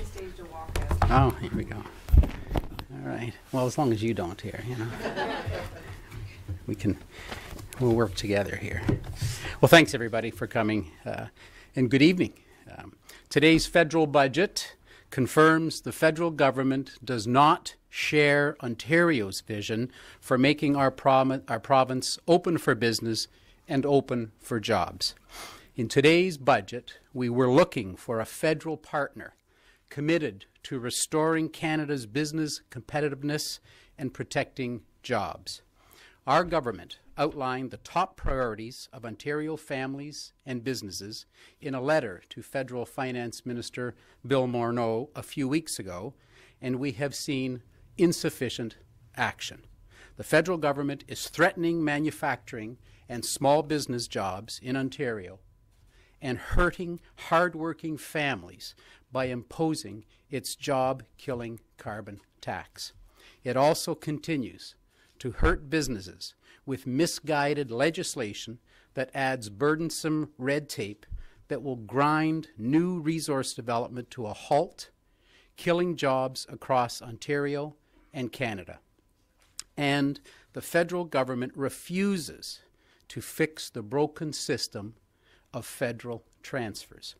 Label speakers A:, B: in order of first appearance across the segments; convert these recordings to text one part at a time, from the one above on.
A: the stage to walk out.
B: Oh, here we go. All right. Well, as long as you don't here, you know. We'll work together here. Well, thanks everybody for coming, and good evening. Today's federal budget confirms the federal government does not share Ontario's vision for making our province open for business and open for jobs. In today's budget, we were looking for a federal partner committed to restoring Canada's business competitiveness and protecting jobs. Our government outlined the top priorities of Ontario families and businesses in a letter to Federal Finance Minister Bill Morneau a few weeks ago, and we have seen insufficient action. The federal government is threatening manufacturing and small business jobs in Ontario and hurting hard-working families by imposing its job-killing carbon tax. It also continues to hurt businesses with misguided legislation that adds burdensome red tape that will grind new resource development to a halt, killing jobs across Ontario and Canada. And the federal government refuses to fix the broken system of federal transfers.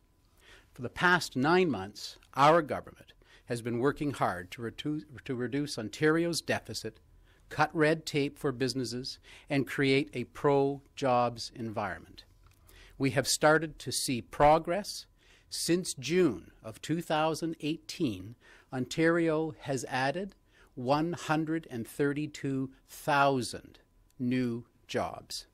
B: For the past 9 months, our government has been working hard to reduce Ontario's deficit, cut red tape for businesses, and create a pro-jobs environment. We have started to see progress. Since June of 2018, Ontario has added 132,000 new jobs.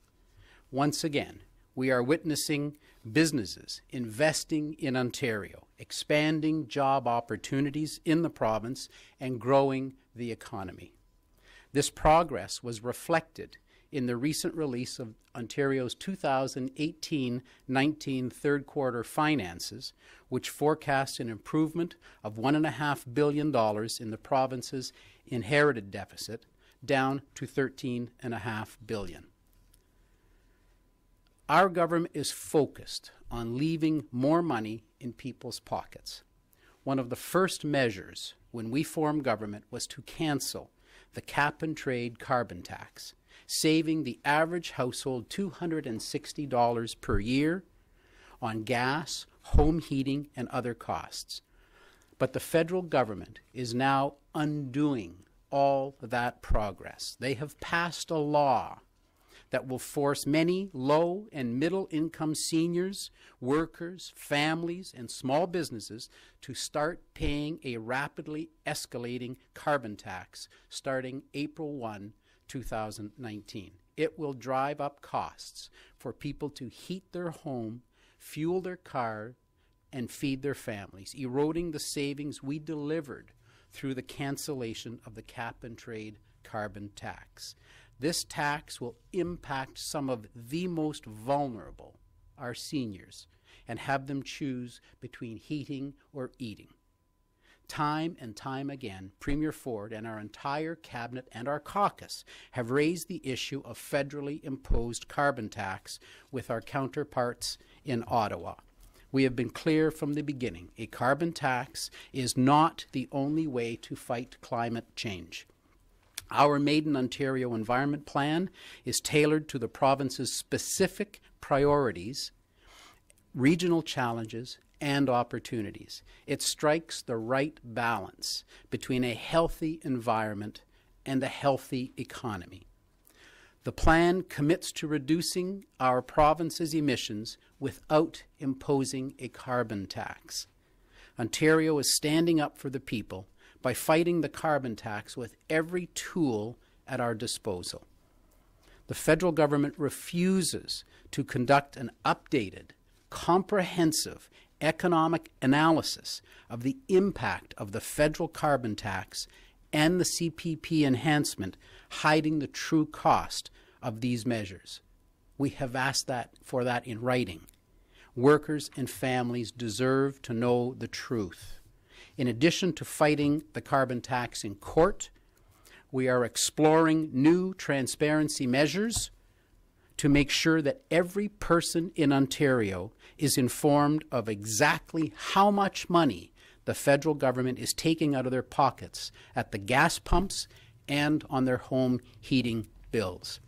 B: Once again, we are witnessing businesses investing in Ontario, expanding job opportunities in the province, and growing the economy. This progress was reflected in the recent release of Ontario's 2018-19 third quarter finances, which forecast an improvement of $1.5 billion in the province's inherited deficit, down to $13.5 billion. Our government is focused on leaving more money in people's pockets. One of the first measures when we formed government was to cancel the cap-and-trade carbon tax, saving the average household $260 per year on gas, home heating, and other costs. But the federal government is now undoing all that progress. They have passed a law that will force many low and middle income seniors, workers, families, and small businesses to start paying a rapidly escalating carbon tax starting April 1, 2019. It will drive up costs for people to heat their home, fuel their car, and feed their families, eroding the savings we delivered through the cancellation of the cap-and-trade carbon tax. This tax will impact some of the most vulnerable, our seniors, and have them choose between heating or eating. Time and time again, Premier Ford and our entire cabinet and our caucus have raised the issue of federally imposed carbon tax with our counterparts in Ottawa. We have been clear from the beginning, a carbon tax is not the only way to fight climate change. Our Made in Ontario Environment Plan is tailored to the province's specific priorities, regional challenges, and opportunities. It strikes the right balance between a healthy environment and a healthy economy. The plan commits to reducing our province's emissions without imposing a carbon tax. Ontario is standing up for the people by fighting the carbon tax with every tool at our disposal. The federal government refuses to conduct an updated, comprehensive economic analysis of the impact of the federal carbon tax and the CPP enhancement, hiding the true cost of these measures. We have asked for that in writing. Workers and families deserve to know the truth. In addition to fighting the carbon tax in court, we are exploring new transparency measures to make sure that every person in Ontario is informed of exactly how much money the federal government is taking out of their pockets at the gas pumps and on their home heating bills.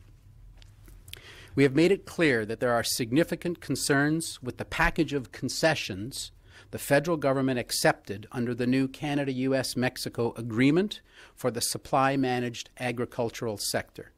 B: We have made it clear that there are significant concerns with the package of concessions the federal government accepted under the new Canada-US-Mexico Agreement for the supply-managed agricultural sector.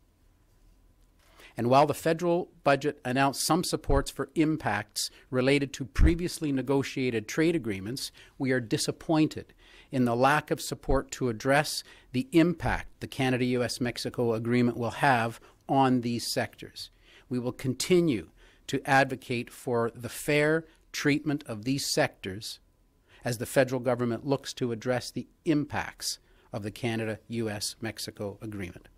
B: And while the federal budget announced some supports for impacts related to previously negotiated trade agreements, we are disappointed in the lack of support to address the impact the Canada-US-Mexico Agreement will have on these sectors. We will continue to advocate for the fair treatment of these sectors as the federal government looks to address the impacts of the Canada-US-Mexico Agreement.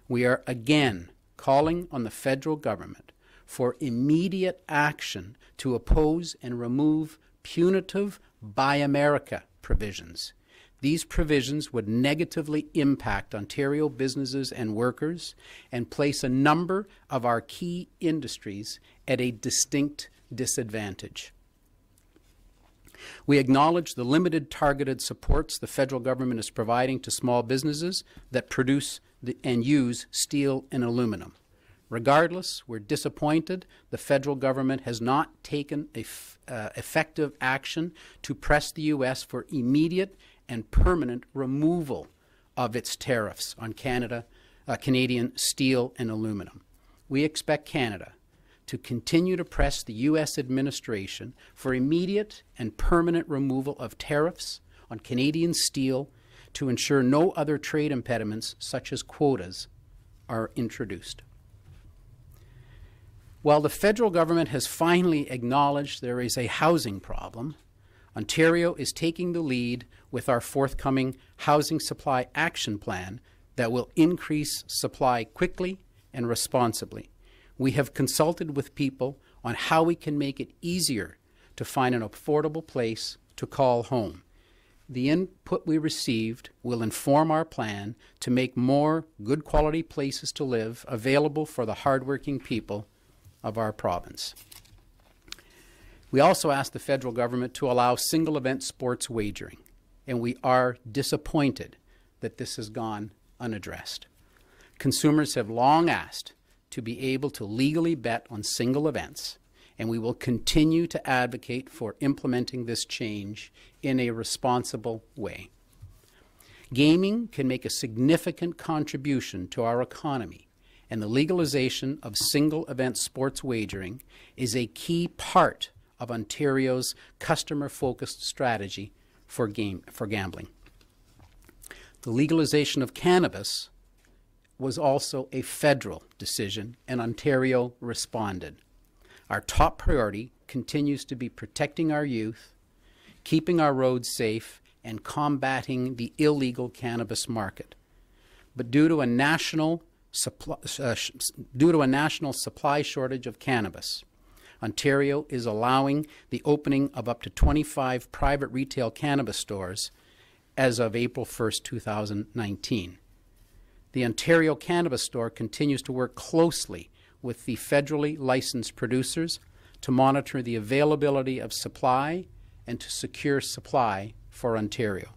B: We are again calling on the federal government for immediate action to oppose and remove punitive Buy America provisions. These provisions would negatively impact Ontario businesses and workers and place a number of our key industries at a distinct disadvantage. We acknowledge the limited targeted supports the federal government is providing to small businesses that produce and use steel and aluminum. Regardless, we're disappointed the federal government has not taken effective action to press the U.S. for immediate and permanent removal of its tariffs on Canadian steel and aluminum. We expect Canada to continue to press the U.S. administration for immediate and permanent removal of tariffs on Canadian steel to ensure no other trade impediments, such as quotas, are introduced. While the federal government has finally acknowledged there is a housing problem, Ontario is taking the lead with our forthcoming Housing Supply Action Plan that will increase supply quickly and responsibly. We have consulted with people on how we can make it easier to find an affordable place to call home. The input we received will inform our plan to make more good quality places to live available for the hardworking people of our province. We also asked the federal government to allow single event sports wagering, and we are disappointed that this has gone unaddressed. Consumers have long asked to be able to legally bet on single events, and we will continue to advocate for implementing this change in a responsible way. Gaming can make a significant contribution to our economy, and the legalization of single event sports wagering is a key part of Ontario's customer-focused strategy for gambling. The legalization of cannabis was also a federal decision, and Ontario responded. Our top priority continues to be protecting our youth, keeping our roads safe, and combating the illegal cannabis market. But due to a national supply shortage of cannabis, Ontario is allowing the opening of up to 25 private retail cannabis stores as of April 1st, 2019. The Ontario Cannabis Store continues to work closely with the federally licensed producers to monitor the availability of supply and to secure supply for Ontario.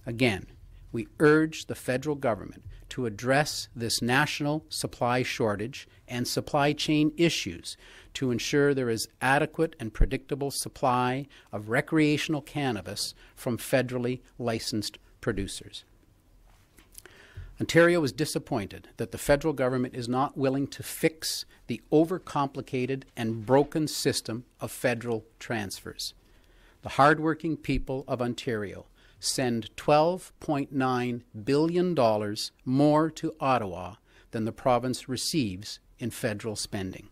B: Again, we urge the federal government to address this national supply shortage and supply chain issues to ensure there is adequate and predictable supply of recreational cannabis from federally licensed producers. Ontario is disappointed that the federal government is not willing to fix the overcomplicated and broken system of federal transfers. The hardworking people of Ontario send $12.9 billion more to Ottawa than the province receives in federal spending.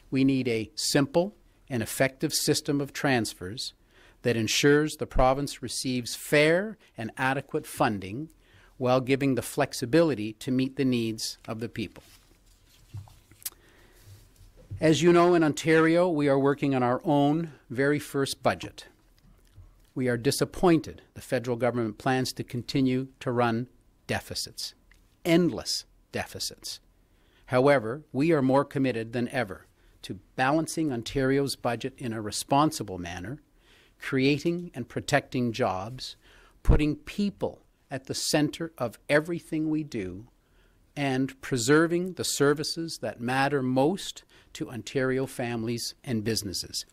B: We need a simple and effective system of transfers that ensures the province receives fair and adequate funding while giving the flexibility to meet the needs of the people. As you know, in Ontario, we are working on our own very first budget. We are disappointed the federal government plans to continue to run deficits, endless deficits. However, we are more committed than ever to balancing Ontario's budget in a responsible manner, creating and protecting jobs, putting people at the center of everything we do, and preserving the services that matter most to Ontario families and businesses.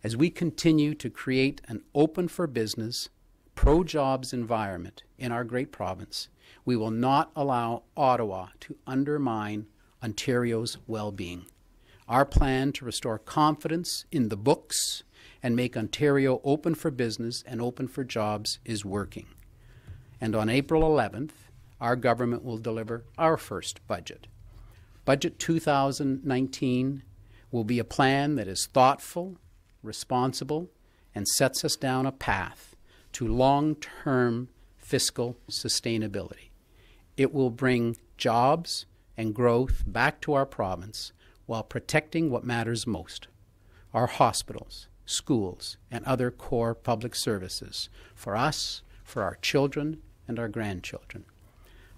B: As we continue to create an open for business, pro-jobs environment in our great province, we will not allow Ottawa to undermine Ontario's well-being. Our plan to restore confidence in the books and make Ontario open for business and open for jobs is working. And on April 11th, our government will deliver our first budget. Budget 2019 will be a plan that is thoughtful, responsible, and sets us down a path to long-term fiscal sustainability. It will bring jobs and growth back to our province while protecting what matters most, our hospitals, schools, and other core public services for us, for our children, and our grandchildren.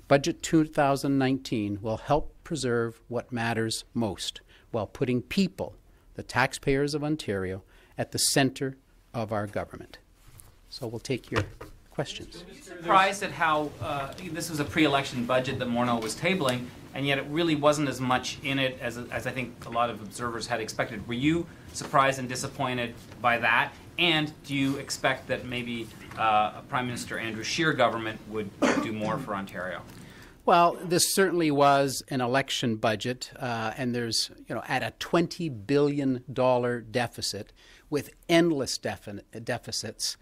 B: Budget 2019 will help preserve what matters most while putting people, the taxpayers of Ontario, at the center of our government. So we'll take your questions.
A: Were you surprised at how this was a pre-election budget that Morneau was tabling, and yet it really wasn't as much in it as I think a lot of observers had expected? Were you surprised and disappointed by that? And do you expect that maybe Prime Minister Andrew Scheer government would do more for Ontario?
B: Well, this certainly was an election budget, and there's, at a $20 billion deficit with endless deficits,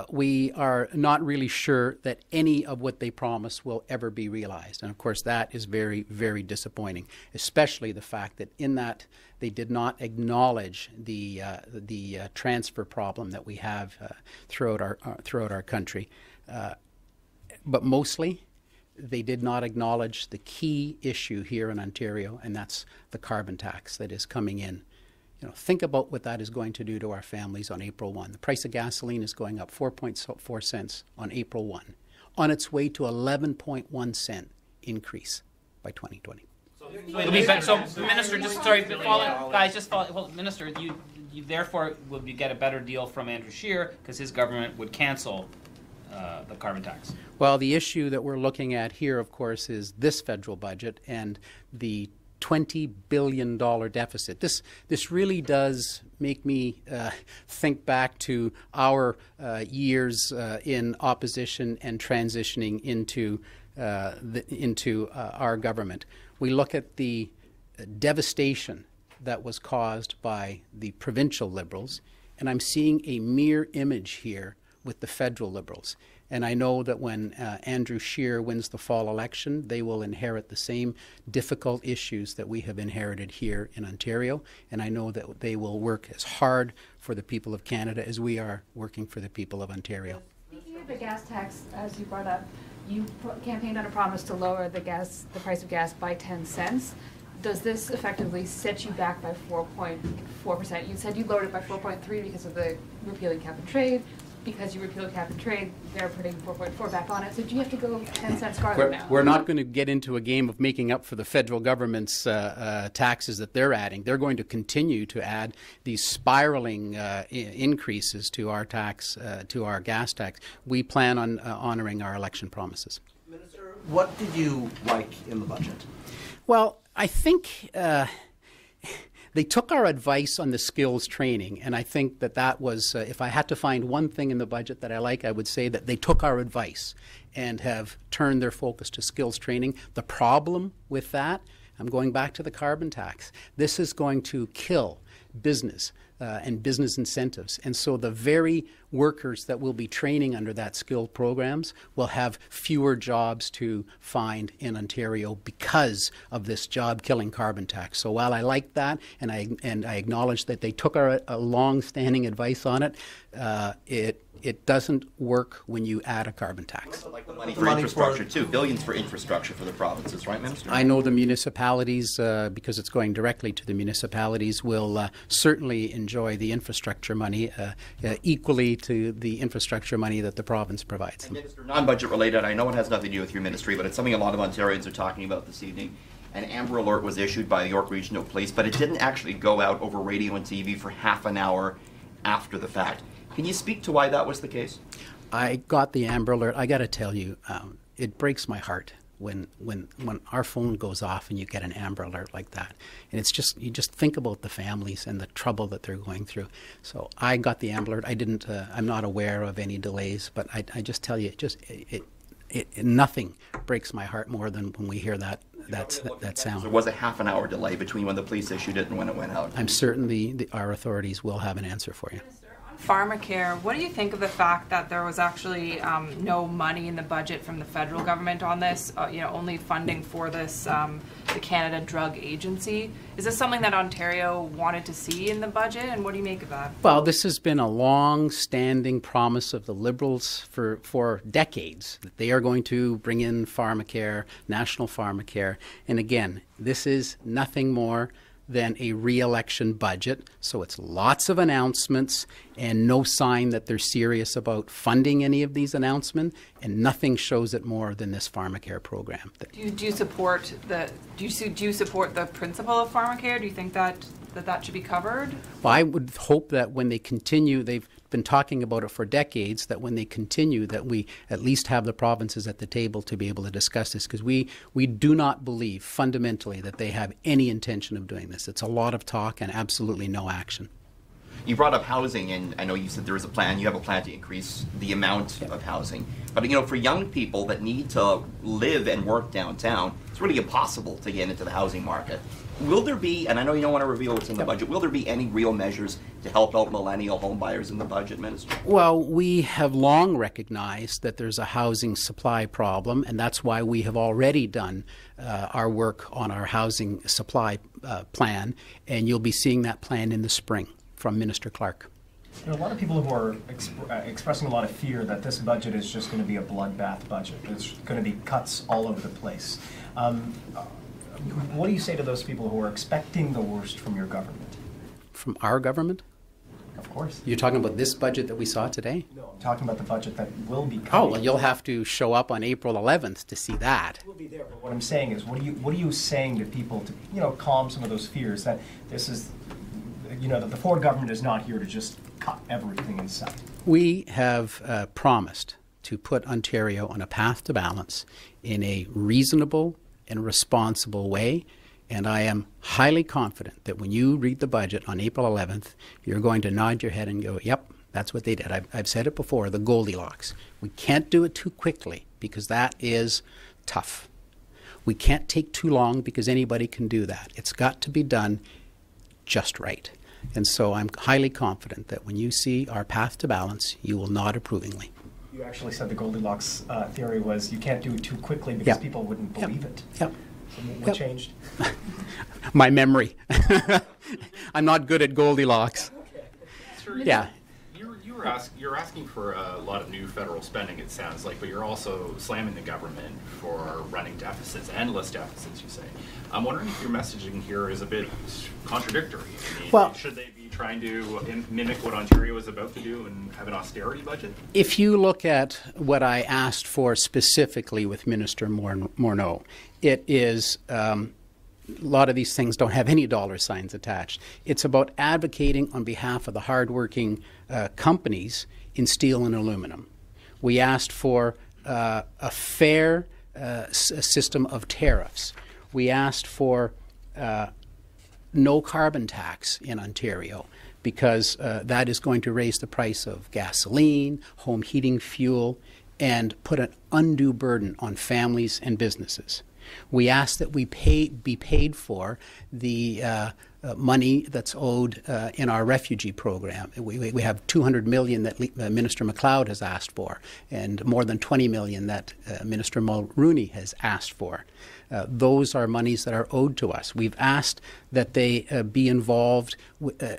B: we are not really sure that any of what they promise will ever be realized. And of course, that is very, very disappointing, especially the fact that in that they did not acknowledge the transfer problem that we have throughout our country. But mostly, they did not acknowledge the key issue here in Ontario, and that's the carbon tax that is coming in. Think about what that is going to do to our families on April 1. The price of gasoline is going up 4.4 cents on April 1, on its way to 11.1 cent increase by 2020.
A: So, Minister, just sorry, well, Minister, you therefore will get a better deal from Andrew Scheer because his government would cancel the carbon tax.
B: Well, the issue that we're looking at here, of course, is this federal budget and the $20 billion deficit. This really does make me think back to our years in opposition and transitioning into our government. We look at the devastation that was caused by the provincial Liberals, and I'm seeing a mirror image here with the federal Liberals. And I know that when Andrew Scheer wins the fall election, they will inherit the same difficult issues that we have inherited here in Ontario. And I know that they will work as hard for the people of Canada as we are working for the people of Ontario.
C: Speaking of the gas tax, as you brought up, you campaigned on a promise to lower the price of gas by 10 cents. Does this effectively set you back by 4.4%? You said you lowered it by 4.3 because of the repealing cap and trade. Because you repealed cap and trade, they're putting 4.4 back on it. So do you have to go 10 cents farther now?
B: We're not going to get into a game of making up for the federal government's taxes that they're adding. They're going to continue to add these spiraling increases to our tax, to our gas tax. We plan on honoring our election promises.
D: Minister, what did you like in the budget?
B: Well, I think they took our advice on the skills training, and I think that was, if I had to find one thing in the budget that I like, I would say that they took our advice and have turned their focus to skills training. The problem with that, I'm going back to the carbon tax. This is going to kill business and business incentives. And so the very workers that will be training under that skilled programs will have fewer jobs to find in Ontario because of this job-killing carbon tax. So while I like that and I acknowledge that they took our long-standing advice on it, it doesn't work when you add a carbon tax.
E: Like the money for infrastructure too, billions for infrastructure for the provinces, right, Minister?
B: I know the municipalities, because it's going directly to the municipalities, will certainly enjoy the infrastructure money equally to the infrastructure money that the province provides.
E: And Minister, non-budget related, I know it has nothing to do with your ministry, but it's something a lot of Ontarians are talking about this evening. An Amber Alert was issued by the York Regional Police, but it didn't actually go out over radio and TV for half an hour after the fact. Can you speak to why that was the case?
B: I got the Amber Alert. I got to tell you, it breaks my heart when our phone goes off and you get an Amber Alert like that. And it's just, you just think about the families and the trouble that they're going through. So I got the Amber Alert. I didn't, I'm not aware of any delays, but I just tell you, nothing breaks my heart more than when we hear that sound.
E: There was a half an hour delay between when the police issued it and when it went out.
B: I'm certain our authorities will have an answer for you.
F: Pharmacare, what do you think of the fact that there was actually no money in the budget from the federal government on this, only funding for this, the Canada Drug Agency? Is this something that Ontario wanted to see in the budget, and what do you make of that?
B: Well, this has been a long-standing promise of the Liberals for decades, that they are going to bring in pharmacare, national pharmacare, and again, this is nothing more than a re-election budget. So it's lots of announcements and no sign that they're serious about funding any of these announcements, and nothing shows it more than this pharmacare program.
F: Do you support the principle of pharmacare? Do you think that should be covered?
B: Well, I would hope that when they continue, they've been talking about it for decades, that when they continue, that we at least have the provinces at the table to be able to discuss this, because we do not believe fundamentally that they have any intention of doing this. It's a lot of talk and absolutely no action.
E: You brought up housing, and I know you said there is a plan. You have a plan to increase the amount of housing. But, for young people that need to live and work downtown, it's really impossible to get into the housing market. Will there be, and I know you don't want to reveal what's in the budget, will there be any real measures to help out millennial home buyers in the budget, Minister?
B: Well, we have long recognized that there's a housing supply problem, and that's why we have already done our work on our housing supply plan, and you'll be seeing that plan in the spring from Minister Clark.
G: There are a lot of people who are expressing a lot of fear that this budget is just going to be a bloodbath budget. There's going to be cuts all over the place. What do you say to those people who are expecting the worst from your government?
B: From our government?
G: Of course.
B: You're talking about this budget that we saw today?
G: No, I'm talking about the budget that will be coming.
B: Oh, well, you'll have to show up on April 11th to see that.
G: We'll be there, but what I'm saying is, what are you saying to people to, calm some of those fears that this is, that the Ford government is not here to just cut everything in sight?
B: We have promised to put Ontario on a path to balance in a reasonable and responsible way, and I am highly confident that when you read the budget on April 11th, you're going to nod your head and go, yep, that's what they did. I've said it before, the Goldilocks. We can't do it too quickly because that is tough. We can't take too long because anybody can do that. It's got to be done just right. And so I'm highly confident that when you see our path to balance, you will nod approvingly.
G: You actually said the Goldilocks theory was you can't do it too quickly because people wouldn't believe it.
B: Yep.
G: So what changed?
B: My memory. I'm not good at Goldilocks.
G: Okay.
H: Sir,
B: Yeah.
H: You're asking for a lot of new federal spending, it sounds like, but you're also slamming the government for running deficits, endless deficits, you say. I'm wondering if your messaging here is a bit contradictory. I mean,
B: well,
H: should they be trying to mimic what Ontario is about to do and have an austerity budget?
B: If you look at what I asked for specifically with Minister Morneau, it is a lot of these things don't have any dollar signs attached. It's about advocating on behalf of the hardworking companies in steel and aluminum. We asked for a fair system of tariffs. We asked for no carbon tax in Ontario because that is going to raise the price of gasoline, home heating fuel, and put an undue burden on families and businesses. We ask that we be paid for the money that's owed in our refugee program. We have $200 million that Minister MacLeod has asked for, and more than $20 million that Minister Mulroney has asked for. Those are monies that are owed to us. We've asked that they be involved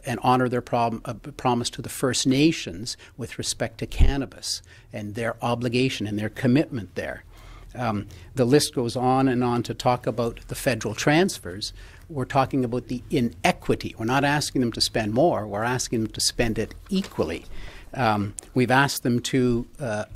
B: and honor their promise to the First Nations with respect to cannabis and their obligation and their commitment there. The list goes on and on to talk about the federal transfers. We're talking about the inequity. We're not asking them to spend more. We're asking them to spend it equally. We've asked them to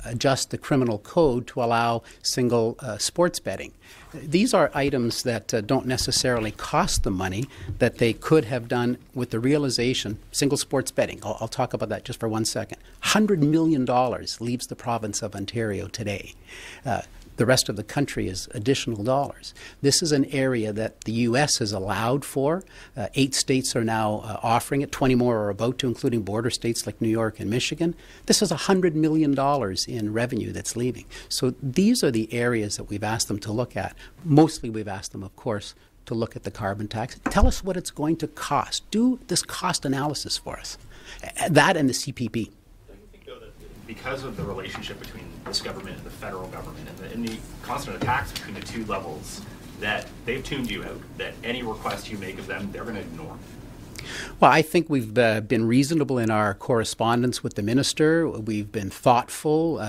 B: adjust the criminal code to allow single sports betting. These are items that don't necessarily cost the money, that they could have done with the realization. Single sports betting, I'll talk about that just for 1 second. $100 million leaves the province of Ontario today. The rest of the country is additional dollars. This is an area that the U.S. has allowed for. 8 states are now offering it. 20 more are about to, including border states like New York and Michigan. This is $100 million in revenue that's leaving. So these are the areas that we've asked them to look at. Mostly we've asked them, of course, to look at the carbon tax. Tell us what it's going to cost. Do this cost analysis for us. That and the CPP.
H: Because of the relationship between this government and the federal government and the constant attacks between the two levels, that they've tuned you out, that any request you make of them, they're going to ignore.
B: Well, I think we've been reasonable in our correspondence with the minister. We've been thoughtful,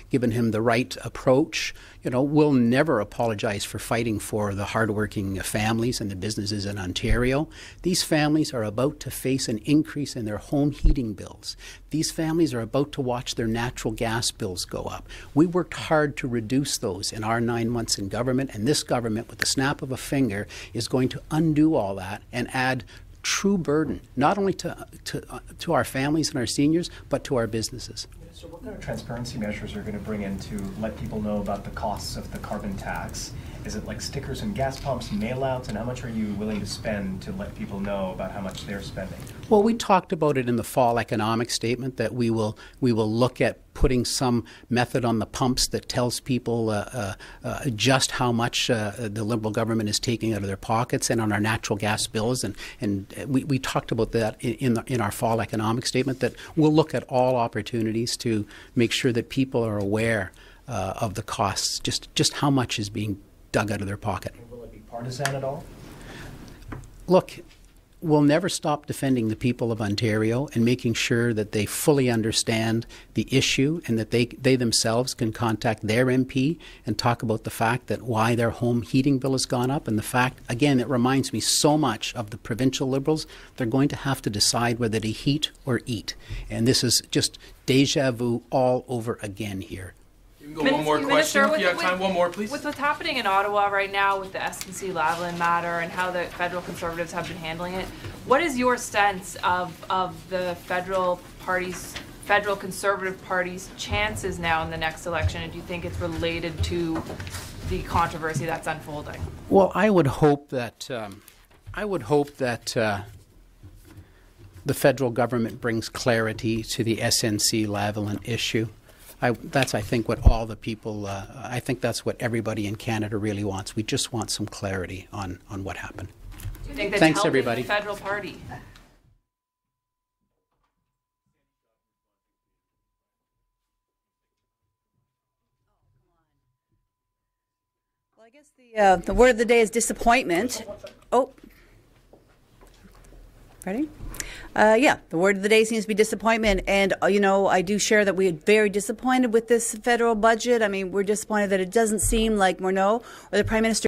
B: given him the right approach. You know, we'll never apologize for fighting for the hardworking families and the businesses in Ontario. These families are about to face an increase in their home heating bills. These families are about to watch their natural gas bills go up. We worked hard to reduce those in our 9 months in government, and this government, with the snap of a finger, is going to undo all that and add true burden, not only to our families and our seniors, but to our businesses.
G: So what kind of transparency measures are going to bring in to let people know about the costs of the carbon tax? Is it like stickers and gas pumps, mail-outs, and how much are you willing to spend to let people know about how much they're spending?
B: Well, we talked about it in the fall economic statement that we will look at putting some method on the pumps that tells people just how much the Liberal government is taking out of their pockets, and on our natural gas bills. And we talked about that in our fall economic statement, that we'll look at all opportunities to make sure that people are aware of the costs, just how much is being dug out of their pocket.
G: Will it be partisan at all?
B: Look, we'll never stop defending the people of Ontario and making sure that they fully understand the issue, and that they themselves can contact their MP and talk about the fact that why their home heating bill has gone up. And the fact, again, it reminds me so much of the provincial Liberals. They're going to have to decide whether to heat or eat. And this is just deja vu all over again here.
I: You can go one more question if you have time. One more, please.
F: With what's happening in Ottawa right now with the SNC-Lavalin matter and how the federal Conservatives have been handling it, what is your sense of the federal Conservative Party's chances now in the next election? And do you think it's related to the controversy that's unfolding?
B: Well, I would hope that the federal government brings clarity to the SNC-Lavalin issue. That's, I think, what all the people, I think that's what everybody in Canada really wants. We just want some clarity on what happened.
F: Do you think that's
B: Thanks,
F: helping
B: everybody.
F: the federal party?
J: Well, I guess the word of the day is disappointment. Oh, ready? Yeah, the word of the day seems to be disappointment. And, you know, I do share that we are very disappointed with this federal budget. I mean, we're disappointed that it doesn't seem like Morneau or the Prime Minister